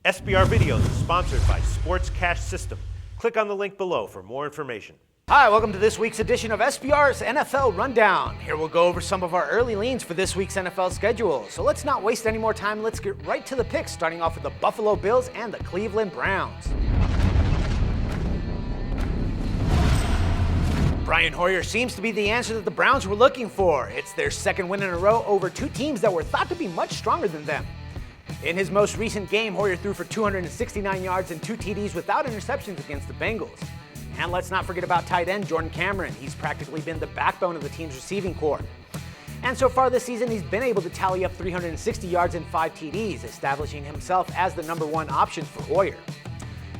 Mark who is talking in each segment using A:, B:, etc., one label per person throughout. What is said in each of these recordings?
A: SBR Videos is sponsored by Sports Cash System. Click on the link below for more information.
B: Hi, welcome to this week's edition of SBR's NFL Rundown. Here we'll go over some of our early leans for this week's NFL schedule. So let's not waste any more time. Let's get right to the picks, starting off with the Buffalo Bills and the Cleveland Browns. Brian Hoyer seems to be the answer that the Browns were looking for. It's their second win in a row over two teams that were thought to be much stronger than them. In his most recent game, Hoyer threw for 269 yards and 2 TDs without interceptions against the Bengals. And let's not forget about tight end Jordan Cameron. He's practically been the backbone of the team's receiving corps. And so far this season, he's been able to tally up 360 yards and 5 TDs, establishing himself as the number one option for Hoyer.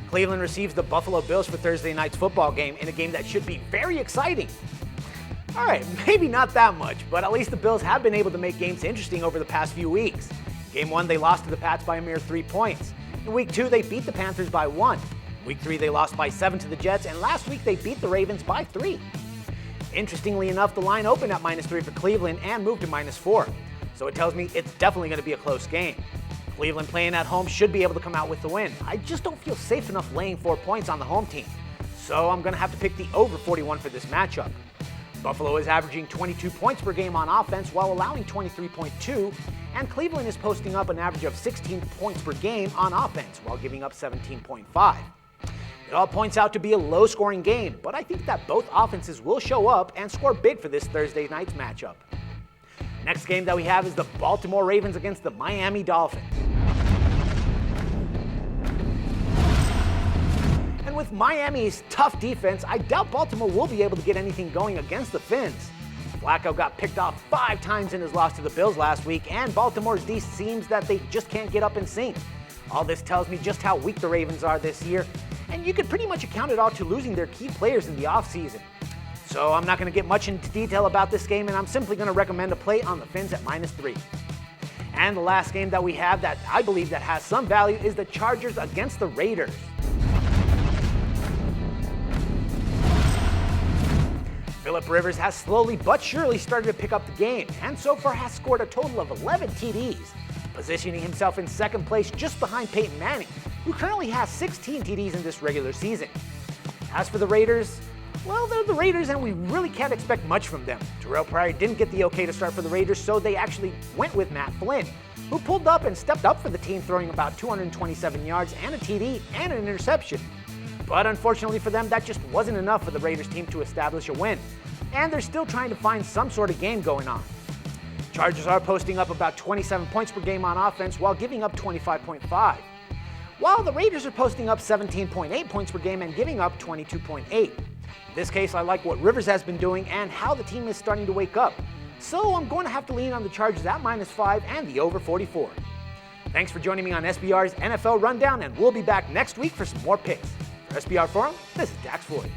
B: Cleveland receives the Buffalo Bills for Thursday night's football game in a game that should be very exciting. All right, maybe not that much, but at least the Bills have been able to make games interesting over the past few weeks. Game 1, they lost to the Pats by a mere 3 points. In Week 2, they beat the Panthers by 1. Week 3, they lost by 7 to the Jets, and last week they beat the Ravens by 3. Interestingly enough, the line opened at -3 for Cleveland and moved to -4. So it tells me it's definitely going to be a close game. Cleveland playing at home should be able to come out with the win. I just don't feel safe enough laying 4 points on the home team. So I'm going to have to pick the over 41 for this matchup. Buffalo is averaging 22 points per game on offense while allowing 23.2, and Cleveland is posting up an average of 16 points per game on offense while giving up 17.5. It all points out to be a low-scoring game, but I think that both offenses will show up and score big for this Thursday night's matchup. Next game that we have is the Baltimore Ravens against the Miami Dolphins. And with Miami's tough defense, I doubt Baltimore will be able to get anything going against the Fins. Flacco got picked off 5 times in his loss to the Bills last week, and Baltimore's D seems that they just can't get up in sync. All this tells me just how weak the Ravens are this year, and you could pretty much account it all to losing their key players in the offseason. So I'm not going to get much into detail about this game, and I'm simply going to recommend a play on the Fins at -3. And the last game that we have that I believe that has some value is the Chargers against the Raiders. Phillip Rivers has slowly but surely started to pick up the game, and so far has scored a total of 11 TDs, positioning himself in second place just behind Peyton Manning, who currently has 16 TDs in this regular season. As for the Raiders, well, they're the Raiders and we really can't expect much from them. Terrell Pryor didn't get the okay to start for the Raiders, so they actually went with Matt Flynn, who pulled up and stepped up for the team, throwing about 227 yards and a TD and an interception. But unfortunately for them, that just wasn't enough for the Raiders team to establish a win, and they're still trying to find some sort of game going on. Chargers are posting up about 27 points per game on offense while giving up 25.5, while the Raiders are posting up 17.8 points per game and giving up 22.8. In this case, I like what Rivers has been doing and how the team is starting to wake up, so I'm going to have to lean on the Chargers at -5 and the over 44. Thanks for joining me on SBR's NFL Rundown, and we'll be back next week for some more picks. For SBR Forum, this is Dax Floyd.